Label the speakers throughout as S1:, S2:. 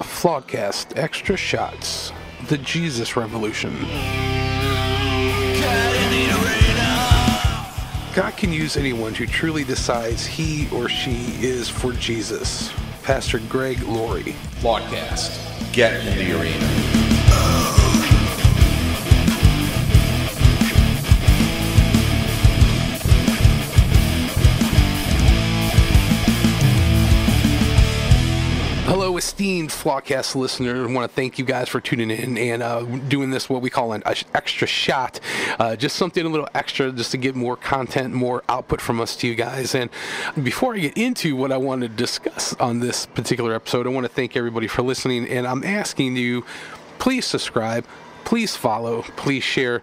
S1: Flawedcast Extra Shots, the Jesus Revolution. God can use anyone who truly decides he or she is for Jesus. Pastor Greg Laurie.
S2: Flawedcast. Get in the arena.
S1: Hello, esteemed Flawedcast listener. I want to thank you guys for tuning in and doing this, what we call an extra shot. Just something a little extra just to get more content, more output from us to you guys. And before I get into what I want to discuss on this particular episode, I want to thank everybody for listening. And I'm asking you, please subscribe. Please follow, please share.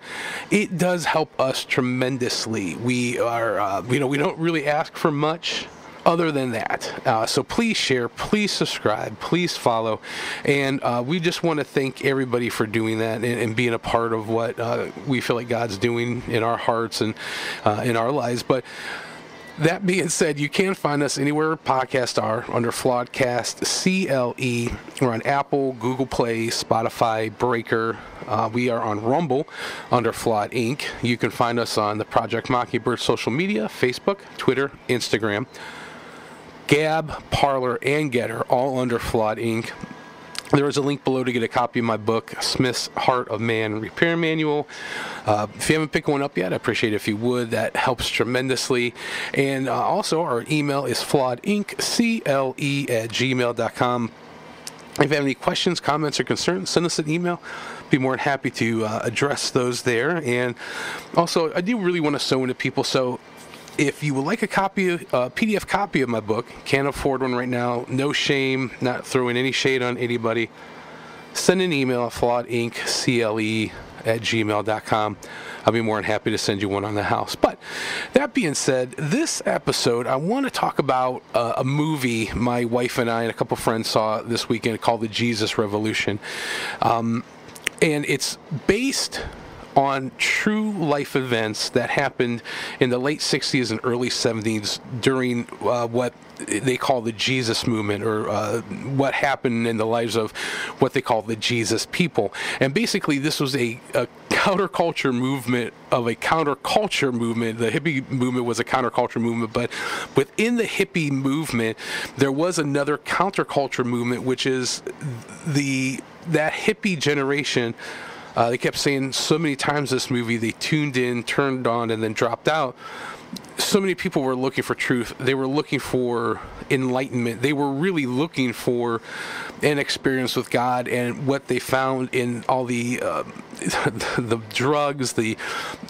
S1: It does help us tremendously. We are, we don't really ask for much other than that. So please share, please subscribe, please follow. And we just want to thank everybody for doing that and being a part of what we feel like God's doing in our hearts and in our lives. But that being said, you can find us anywhere podcasts are under Flawedcast, CLE. We're on Apple, Google Play, Spotify, Breaker. We are on Rumble under Flawed Inc. You can find us on the Project Mockingbird social media, Facebook, Twitter, Instagram, Gab, Parler, and Getter, all under Flawed Inc. There is a link below to get a copy of my book, Smith's Heart of Man Repair Manual. If you haven't picked one up yet, I appreciate it if you would. That helps tremendously. And also, our email is flawedinccle@gmail.com. If you have any questions, comments, or concerns, send us an email. Be more than happy to address those there. And also, I do really want to sew into people, so if you would like a PDF copy of my book, can't afford one right now, no shame, not throwing any shade on anybody, send an email at flawedinccle@gmail.com. I'll be more than happy to send you one on the house. But that being said, this episode, I want to talk about a movie my wife and I and a couple friends saw this weekend called The Jesus Revolution. And it's based on true life events that happened in the late 60s and early 70s during what they call the Jesus movement, or what happened in the lives of what they call the Jesus people. And basically this was a counterculture movement of a counterculture movement. The hippie movement was a counterculture movement, but within the hippie movement there was another counterculture movement, which is that hippie generation. They kept saying so many times this movie, they tuned in, turned on, and then dropped out. So many people were looking for truth. They were looking for enlightenment. They were really looking for an experience with God, and what they found in all the the drugs,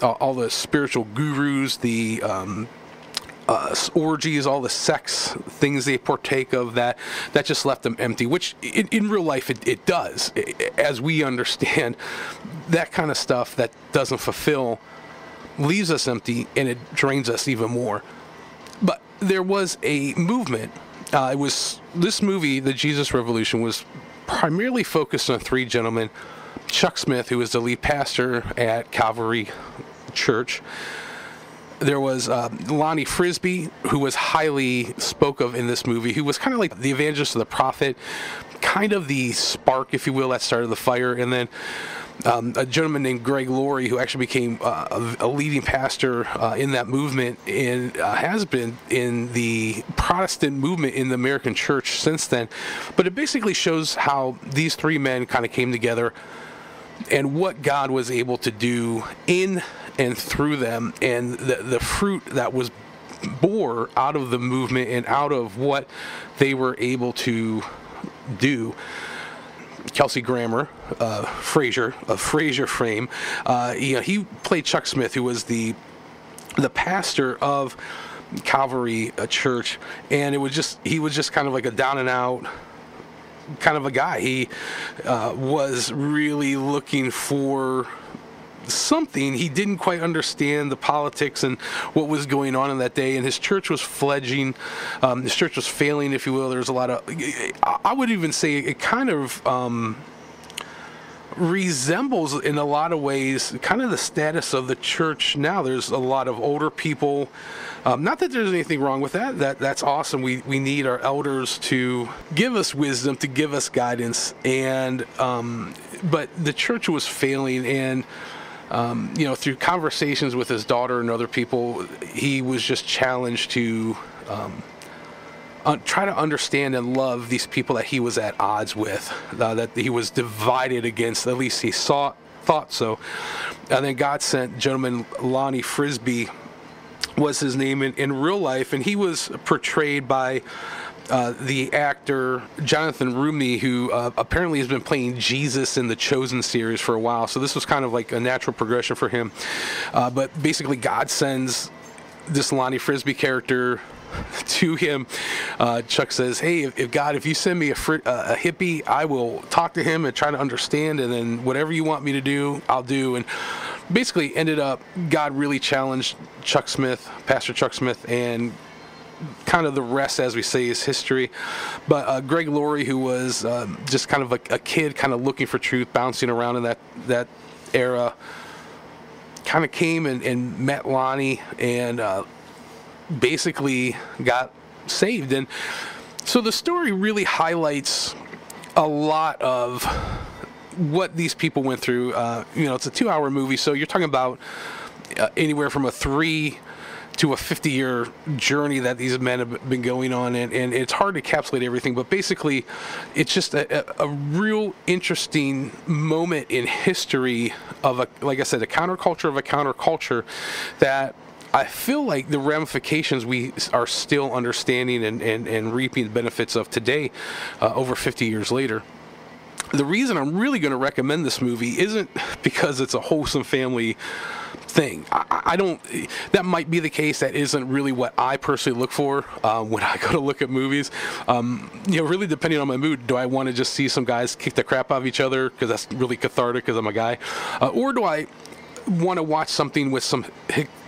S1: all the spiritual gurus, the orgies, all the sex things they partake of, that just left them empty, which in real life it does. As we understand, that kind of stuff that doesn't fulfill leaves us empty, and it drains us even more. But there was a movement. It was this movie, The Jesus Revolution, was primarily focused on three gentlemen: Chuck Smith, who was the lead pastor at Calvary Church. There was Lonnie Frisbee, who was highly spoke of in this movie, who was kind of like the evangelist of the prophet, kind of the spark, if you will, that started the fire. And then a gentleman named Greg Laurie, who actually became a leading pastor in that movement, and has been in the Protestant movement in the American church since then. But it basically shows how these three men kind of came together and what God was able to do in and through them, and the fruit that was bore out of the movement and out of what they were able to do. Kelsey Grammer, Frazier of Frazier fame, he played Chuck Smith, who was the pastor of Calvary Church, and he was just kind of like a down and out kind of a guy. He was really looking for something. He didn't quite understand the politics and what was going on in that day, and his church was fledgling. His church was failing, if you will. There was a lot of, I would even say, it kind of resembles in a lot of ways kind of the status of the church now. There's a lot of older people. Not that there's anything wrong with that. That's awesome. We need our elders to give us wisdom, to give us guidance, and but the church was failing, and through conversations with his daughter and other people, he was just challenged to try to understand and love these people that he was at odds with, that he was divided against. At least he thought so. And then God sent gentleman Lonnie Frisbee was his name in real life, and he was portrayed by the actor Jonathan Roumie, who apparently has been playing Jesus in the Chosen series for a while. So this was kind of like a natural progression for him. But basically, God sends this Lonnie Frisbee character to him. Chuck says, "Hey, if you send me a hippie, I will talk to him and try to understand, and then whatever you want me to do, I'll do." And basically ended up, God really challenged Pastor Chuck Smith, and kind of the rest, as we say, is history. But Greg Laurie, who was just kind of a kid, kind of looking for truth, bouncing around in that era, kind of came and met Lonnie, and basically got saved. And so the story really highlights a lot of what these people went through. It's a 2-hour movie, so you're talking about anywhere from a 3 to a 50-year journey that these men have been going on, and it's hard to encapsulate everything, but basically it's just a real interesting moment in history of, like I said, a counterculture of a counterculture that I feel like the ramifications we are still understanding and reaping the benefits of today, over 50 years later. The reason I'm really going to recommend this movie isn't because it's a wholesome family thing. I don't. That might be the case. That isn't really what I personally look for when I go to look at movies. Really depending on my mood, do I want to just see some guys kick the crap out of each other because that's really cathartic because I'm a guy, or do I want to watch something with some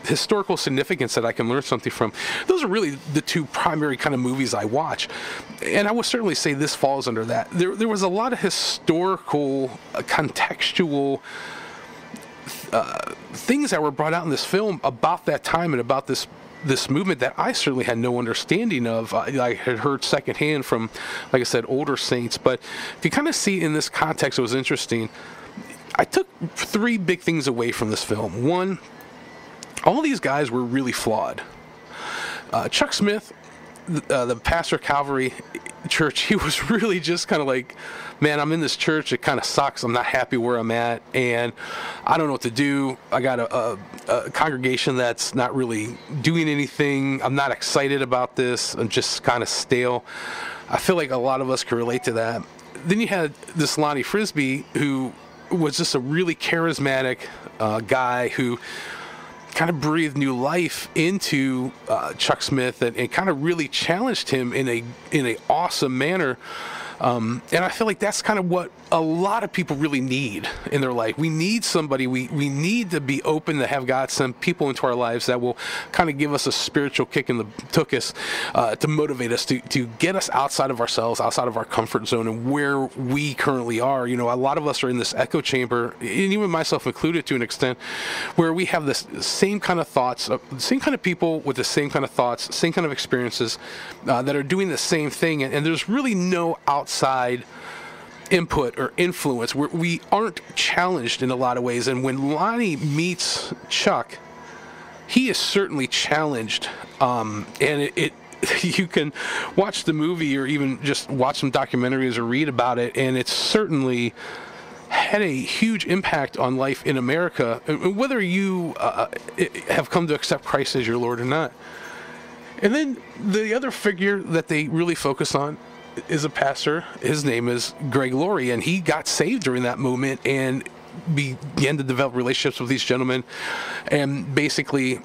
S1: historical significance that I can learn something from? Those are really the two primary kind of movies I watch, and I would certainly say this falls under that. There was a lot of historical, contextual things that were brought out in this film about that time and about this movement that I certainly had no understanding of. I had heard secondhand from, like I said, older saints, but if you kind of see it in this context, it was interesting. I took 3 big things away from this film. One, all these guys were really flawed. Chuck Smith, the pastor of Calvary Church, he was really just kind of like, man, I'm in this church, it kind of sucks, I'm not happy where I'm at, and I don't know what to do. I got a congregation that's not really doing anything. I'm not excited about this. I'm just kind of stale. I feel like a lot of us can relate to that. Then you had this Lonnie Frisbee, who was just a really charismatic guy who kind of breathed new life into Chuck Smith and kind of really challenged him in a awesome manner. And I feel like that's kind of what a lot of people really need in their life. We need somebody, we need to be open to have God send people into our lives that will kind of give us a spiritual kick in the tuchus, to motivate us, to get us outside of ourselves, outside of our comfort zone and where we currently are. A lot of us are in this echo chamber, and even myself included to an extent, where we have this same kind of thoughts, same kind of people with the same kind of thoughts, same kind of experiences, that are doing the same thing, and there's really no outside input or influence. We aren't challenged in a lot of ways, and when Lonnie meets Chuck, he is certainly challenged, and it you can watch the movie or even just watch some documentaries or read about it, and it's certainly had a huge impact on life in America, whether you have come to accept Christ as your Lord or not. And then the other figure that they really focus on is a pastor. His name is Greg Laurie, and he got saved during that moment and began to develop relationships with these gentlemen, and basically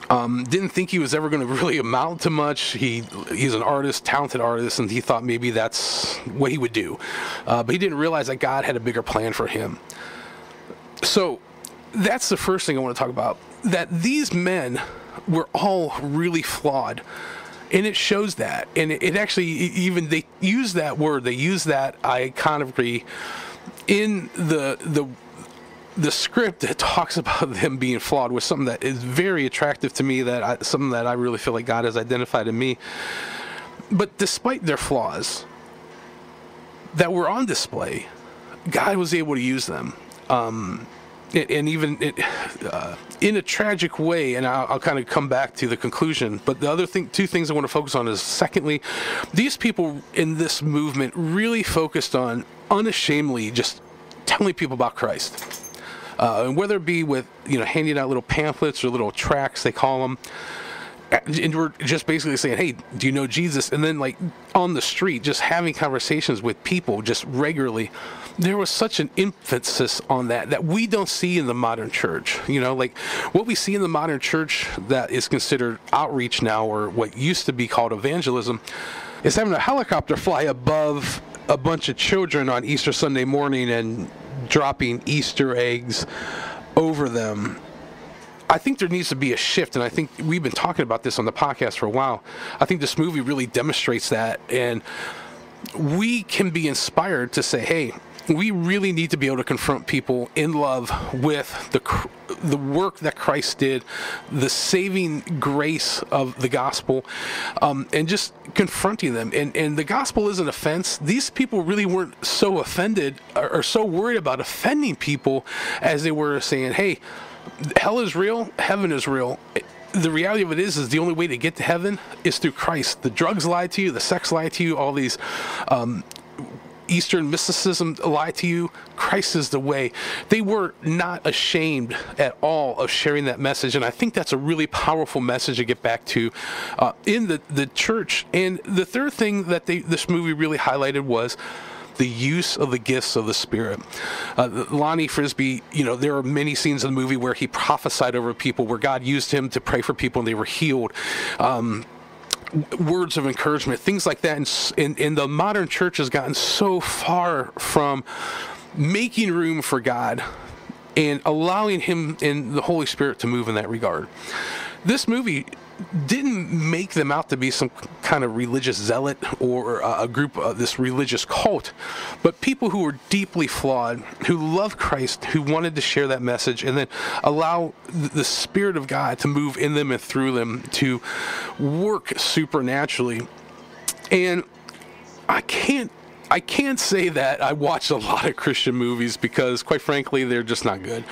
S1: didn't think he was ever going to really amount to much. He's an artist, talented artist, and he thought maybe that's what he would do, but he didn't realize that God had a bigger plan for him. So that's the first thing I want to talk about, that these men were all really flawed. And it shows that, and it actually, even they use that word, they use that iconography in the script, it talks about them being flawed was something that is very attractive to me, something that I really feel like God has identified in me. But despite their flaws that were on display, God was able to use them. And even in a tragic way, and I'll kind of come back to the conclusion. But the other two things I want to focus on is, secondly, these people in this movement really focused on unashamedly just telling people about Christ. And whether it be with, handing out little pamphlets or little tracts, they call them, and we're just basically saying, hey, do you know Jesus? And then, like, on the street, just having conversations with people just regularly. There was such an emphasis on that we don't see in the modern church. Like what we see in the modern church that is considered outreach now, or what used to be called evangelism, is having a helicopter fly above a bunch of children on Easter Sunday morning and dropping Easter eggs over them. I think there needs to be a shift, and I think we've been talking about this on the podcast for a while. I think this movie really demonstrates that, and we can be inspired to say, hey, we really need to be able to confront people in love with the work that Christ did, the saving grace of the gospel, and just confronting them. And the gospel is an offense. These people really weren't so offended or so worried about offending people as they were saying, hey, hell is real, heaven is real. The reality of it is the only way to get to heaven is through Christ. The drugs lie to you, the sex lie to you, all these Eastern mysticism lie to you. Christ is the way. They were not ashamed at all of sharing that message, and I think that's a really powerful message to get back to in the church. And the third thing that this movie really highlighted was the use of the gifts of the Spirit. Lonnie Frisbee, there are many scenes in the movie where he prophesied over people, where God used him to pray for people and they were healed. Words of encouragement, things like that. And the modern church has gotten so far from making room for God and allowing Him and the Holy Spirit to move in that regard. This movie didn't make them out to be some kind of religious zealot or a group of this religious cult, but people who were deeply flawed, who loved Christ, who wanted to share that message, and then allow the Spirit of God to move in them and through them to work supernaturally. And I can't say that I watch a lot of Christian movies because, quite frankly, they're just not good.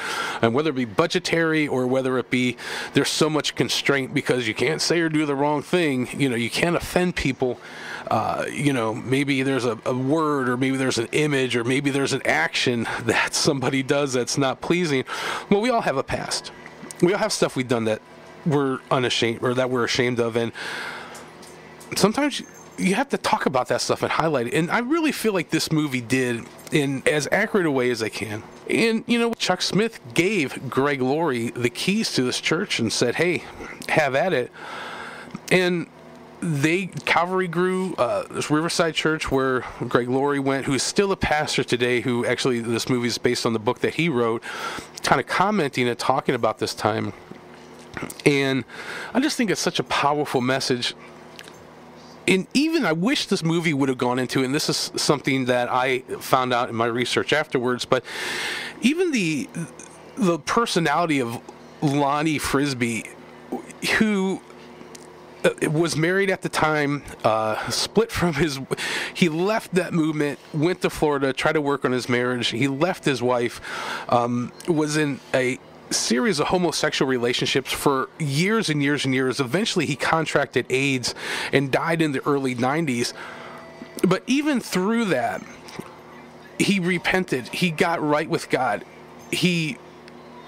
S1: And whether it be budgetary or whether it be there's so much constraint because you can't say or do the wrong thing, you can't offend people. Maybe there's a word, or maybe there's an image, or maybe there's an action that somebody does that's not pleasing. Well, we all have a past. We all have stuff we've done that we're unashamed, or that we're ashamed of, and sometimes you have to talk about that stuff and highlight it. And I really feel like this movie did in as accurate a way as they can. And, Chuck Smith gave Greg Laurie the keys to this church and said, hey, have at it. And Calvary grew, this Riverside Church where Greg Laurie went, who is still a pastor today, who actually, this movie is based on the book that he wrote, kind of commenting and talking about this time. And I just think it's such a powerful message. And even I wish this movie would have gone into, and this is something that I found out in my research afterwards, but even the personality of Lonnie Frisbee, who was married at the time, split from he left that movement, went to Florida, tried to work on his marriage. He left his wife, was in a series of homosexual relationships for years and years and years. Eventually he contracted AIDS and died in the early 90s. But even through that, he repented. He got right with God. He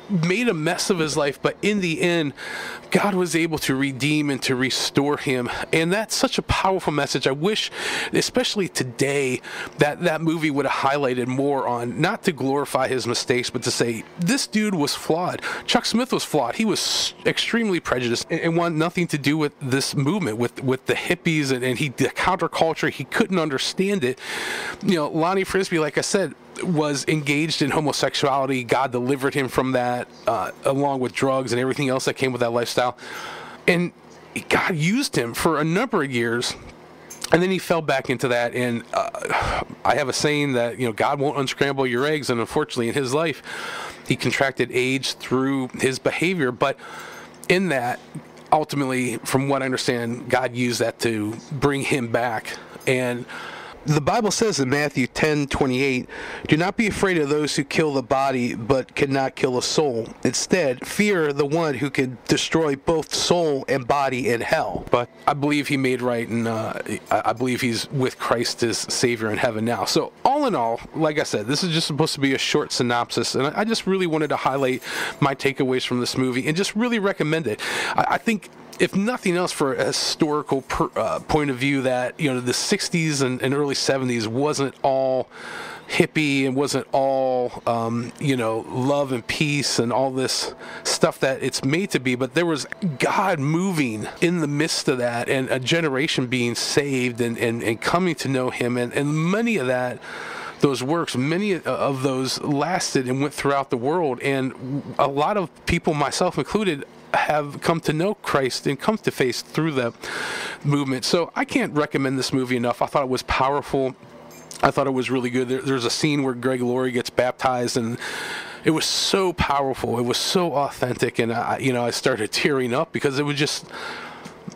S1: made a mess of his life, but in the end, God was able to redeem and to restore him. And that's such a powerful message. I wish, especially today, that movie would have highlighted more on, not to glorify his mistakes, but to say, this dude was flawed. Chuck Smith was flawed. He was extremely prejudiced and wanted nothing to do with this movement, with the hippies and the counterculture. He couldn't understand it. Lonnie Frisbee, like I said, was engaged in homosexuality. God delivered him from that, along with drugs and everything else that came with that lifestyle. And God used him for a number of years And then he fell back into that, and I have a saying that, God won't unscramble your eggs, and unfortunately in his life, he contracted AIDS through his behavior, but in that, ultimately, from what I understand, God used that to bring him back. And the Bible says in Matthew 10:28, "Do not be afraid of those who kill the body, but cannot kill a soul. Instead, fear the one who can destroy both soul and body in hell." But I believe he made right, and I believe he's with Christ as Savior in heaven now. So all in all, like I said, this is just supposed to be a short synopsis, and I just really wanted to highlight my takeaways from this movie and just really recommend it. I think, if nothing else, for a historical point of view, that the 60s and early 70s wasn't all hippie and wasn't all love and peace and all this stuff that it's made to be, but there was God moving in the midst of that, and a generation being saved and coming to know him, and many of those works, many of those lasted and went throughout the world, and a lot of people, myself included, have come to know Christ and come to faith through the movement. So I can't recommend this movie enough. I thought it was powerful. I thought it was really good. There's a scene where Greg Laurie gets baptized, and it was so powerful. It was so authentic, and I started tearing up because it was just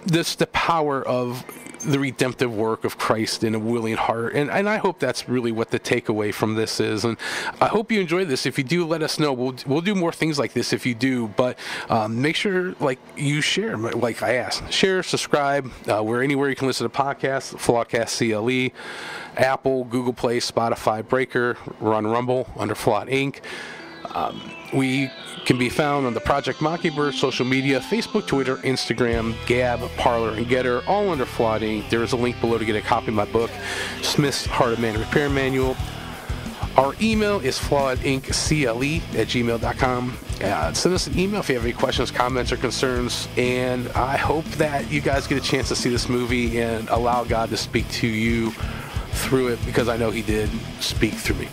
S1: the power of the redemptive work of Christ in a willing heart, and I hope that's really what the takeaway from this is. And I hope you enjoyed this. If you do, let us know. We'll do more things like this if you do, but make sure you share, like I asked. Share, subscribe, anywhere you can listen to podcasts. Flawedcast CLE, Apple, Google Play, Spotify, Breaker. We're on Rumble under Flawed Inc. We can be found on the Project Mockingbird social media, Facebook, Twitter, Instagram, Gab, Parler, and Getter, all under Flawed Inc. There is a link below to get a copy of my book, Smith's Heart of Man Repair Manual. Our email is flawedinccle@gmail.com. Send us an email if you have any questions, comments, or concerns, and I hope that you guys get a chance to see this movie and allow God to speak to you through it, because I know he did speak through me.